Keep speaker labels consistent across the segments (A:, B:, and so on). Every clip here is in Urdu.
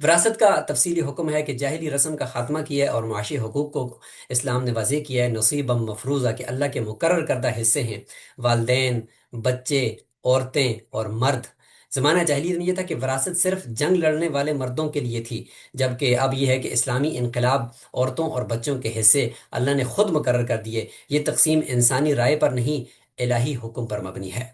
A: وراثت کا تفصیلی حکم ہے کہ جاہلی رسم کا خاتمہ کیا ہے اور معاشی حقوق کو اسلام نے واضح کیا ہے۔ نصیبا مفروضہ کہ اللہ کے مقرر کردہ حصے ہیں، والدین، بچے، عورتیں اور مرد۔ زمانہ جاہلیت میں یہ تھا کہ وراثت صرف جنگ لڑنے والے مردوں کے لیے تھی، جبکہ اب یہ ہے کہ اسلامی انقلاب عورتوں اور بچوں کے حصے اللہ نے خود مقرر کر دیے۔ یہ تقسیم انسانی رائے پر نہیں، الہی حکم پر مبنی ہے۔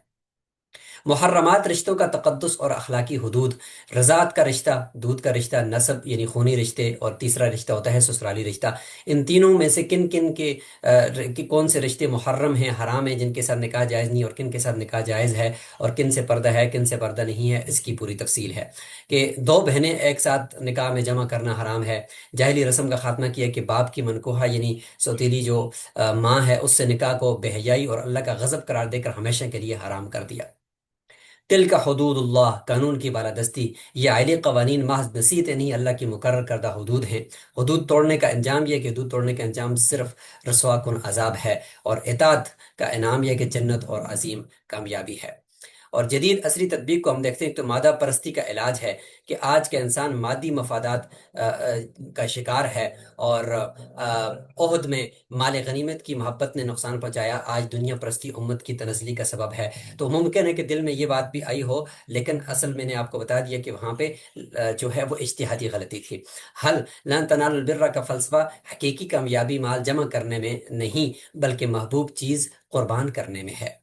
A: محرمات رشتوں کا تقدس اور اخلاقی حدود: رضاعت کا رشتہ، دودھ کا رشتہ، نسب یعنی خونی رشتے، اور تیسرا رشتہ ہوتا ہے سسرالی رشتہ۔ ان تینوں میں سے کن کن کے کون سے رشتے محرم ہیں، حرام ہیں، جن کے ساتھ نکاح جائز نہیں، اور کن کے ساتھ نکاح جائز ہے، اور کن سے پردہ ہے، کن سے پردہ نہیں ہے، اس کی پوری تفصیل ہے کہ دو بہنیں ایک ساتھ نکاح میں جمع کرنا حرام ہے۔ جاہلی رسم کا خاتمہ کیا کہ باپ کی منکوحہ یعنی سوتیلی جو ماں ہے، اس سے نکاح کو بے حیائی اور اللہ کا غضب قرار دے کر ہمیشہ کے لیے حرام کر دیا۔ تل کا حدود اللہ، قانون کی بالادستی: یہ عائلی قوانین محض نصیحتیں نہیں، اللہ کی مقرر کردہ حدود ہیں۔ حدود توڑنے کا انجام یہ کہ حدود توڑنے کا انجام صرف رسوا کن عذاب ہے، اور اطاعت کا انعام یہ کہ جنت اور عظیم کامیابی ہے۔ اور جدید عصری تطبیق کو ہم دیکھتے ہیں تو مادہ پرستی کا علاج ہے کہ آج کا انسان مادی مفادات کا شکار ہے، اور عہد میں مال غنیمت کی محبت نے نقصان پہنچایا، آج دنیا پرستی امت کی تنزلی کا سبب ہے۔ تو ممکن ہے کہ دل میں یہ بات بھی آئی ہو، لیکن اصل میں نے آپ کو بتا دیا کہ وہاں پہ جو ہے وہ اجتہادی غلطی تھی۔ حل: لن تنالوا البر کا فلسفہ: حقیقی کامیابی مال جمع کرنے میں نہیں بلکہ محبوب چیز قربان کرنے میں ہے۔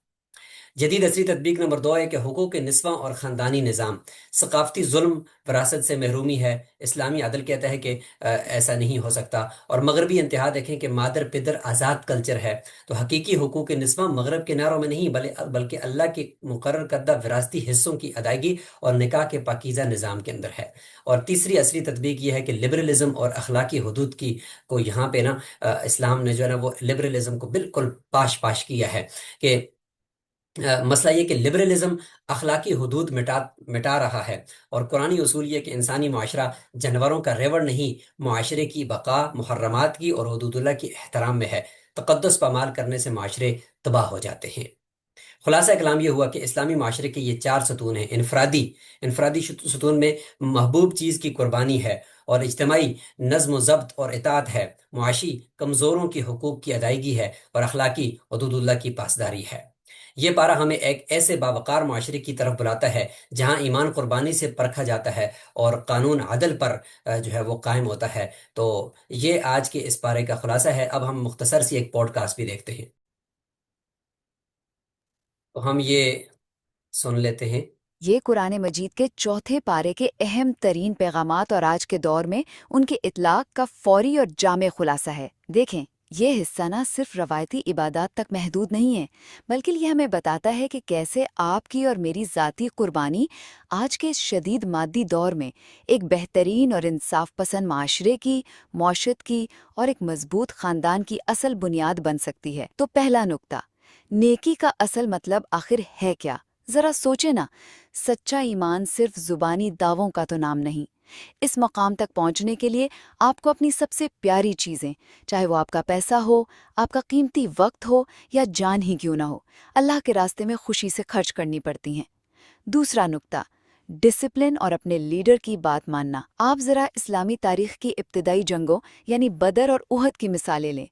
A: جدید عصری تطبیق نمبر 2 ہے کہ حقوق نسواں اور خاندانی نظام: ثقافتی ظلم وراثت سے محرومی ہے۔ اسلامی عدل کہتا ہے کہ ایسا نہیں ہو سکتا، اور مغربی انتہا دیکھیں کہ مادر پدر آزاد کلچر ہے۔ تو حقیقی حقوق نسواں مغرب کے نعروں میں نہیں بلکہ اللہ کے مقرر کردہ وراثتی حصوں کی ادائیگی اور نکاح کے پاکیزہ نظام کے اندر ہے۔ اور تیسری عصری تطبیق یہ ہے کہ لبرلزم اور اخلاقی حدود کی کو یہاں پہ نا اسلام نے جو ہے نا وہ لبرلزم کو بالکل پاش پاش کیا ہے کہ مسئلہ یہ کہ لبرلزم اخلاقی حدود مٹا رہا ہے، اور قرآنی اصول یہ کہ انسانی معاشرہ جانوروں کا ریوڑ نہیں، معاشرے کی بقا محرمات کی اور حدود اللہ کی احترام میں ہے۔ تقدس پامال کرنے سے معاشرے تباہ ہو جاتے ہیں۔ خلاصہ کلام یہ ہوا کہ اسلامی معاشرے کے یہ 4 ستون ہیں۔ انفرادی ستون میں محبوب چیز کی قربانی ہے، اور اجتماعی نظم و ضبط اور اطاعت ہے، معاشی کمزوروں کی حقوق کی ادائیگی ہے، اور اخلاقی حدود اللہ کی پاسداری ہے۔ یہ پارہ ہمیں ایک ایسے باوقار معاشرے کی طرف بلاتا ہے جہاں ایمان قربانی سے پرکھا جاتا ہے اور قانون عدل پر جو ہے وہ قائم ہوتا ہے۔ تو یہ آج کے اس پارے کا خلاصہ ہے۔ اب ہم مختصر سی ایک پوڈ کاسٹ بھی دیکھتے ہیں، تو ہم یہ سن لیتے ہیں۔
B: یہ قرآن مجید کے چوتھے پارے کے اہم ترین پیغامات اور آج کے دور میں ان کے اطلاق کا فوری اور جامع خلاصہ ہے۔ دیکھیں، یہ حصہ نہ صرف روایتی عبادات تک محدود نہیں ہے، بلکہ یہ ہمیں بتاتا ہے کہ کیسے آپ کی اور میری ذاتی قربانی آج کے اس شدید مادی دور میں ایک بہترین اور انصاف پسند معاشرے کی، معاشرت کی اور ایک مضبوط خاندان کی اصل بنیاد بن سکتی ہے۔ تو پہلا نقطہ، نیکی کا اصل مطلب آخر ہے کیا؟ ذرا سوچے نا، سچا ایمان صرف زبانی دعووں کا تو نام نہیں۔ اس مقام تک پہنچنے کے لیے آپ کو اپنی سب سے پیاری چیزیں، چاہے وہ آپ کا پیسہ ہو، آپ کا قیمتی وقت ہو یا جان ہی کیوں نہ ہو، اللہ کے راستے میں خوشی سے خرچ کرنی پڑتی ہیں۔ دوسرا نقطہ، ڈسپلن اور اپنے لیڈر کی بات ماننا۔ آپ ذرا اسلامی تاریخ کی ابتدائی جنگوں یعنی بدر اور احد کی مثالیں لیں۔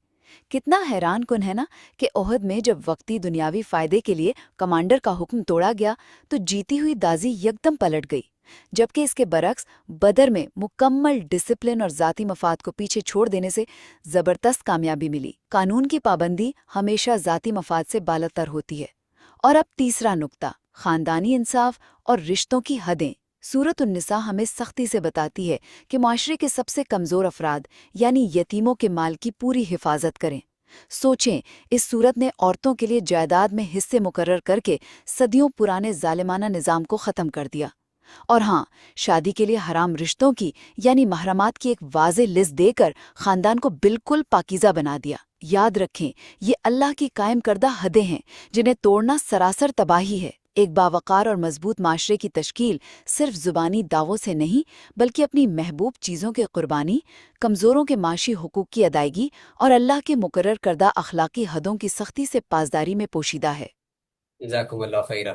B: کتنا حیران کن ہے نا کہ احد میں جب وقتی دنیاوی فائدے کے لیے کمانڈر کا حکم توڑا گیا تو جیتی ہوئی دازی یکدم پلٹ گئی، جبکہ اس کے برعکس بدر میں مکمل ڈسپلن اور ذاتی مفاد کو پیچھے چھوڑ دینے سے زبردست کامیابی ملی۔ قانون کی پابندی ہمیشہ ذاتی مفاد سے بالاتر ہوتی ہے۔ اور اب تیسرا نقطہ، خاندانی انصاف اور رشتوں کی حدیں۔ سورۃ النساء ہمیں سختی سے بتاتی ہے کہ معاشرے کے سب سے کمزور افراد یعنی یتیموں کے مال کی پوری حفاظت کریں۔ سوچیں، اس صورت نے عورتوں کے لیے جائیداد میں حصے مقرر کر کے صدیوں پرانے ظالمانہ نظام کو ختم کر دیا۔ اور ہاں، شادی کے لیے حرام رشتوں کی یعنی محرمات کی ایک واضح لسٹ دے کر خاندان کو بالکل پاکیزہ بنا دیا۔ یاد رکھیں، یہ اللہ کی قائم کردہ حدیں ہیں جنہیں توڑنا سراسر تباہی ہے۔ ایک باوقار اور مضبوط معاشرے کی تشکیل صرف زبانی دعووں سے نہیں بلکہ اپنی محبوب چیزوں کی قربانی، کمزوروں کے معاشی حقوق کی ادائیگی اور اللہ کے مقرر کردہ اخلاقی حدوں کی سختی سے پاسداری میں پوشیدہ ہے۔
A: جزاکم اللہ خیر۔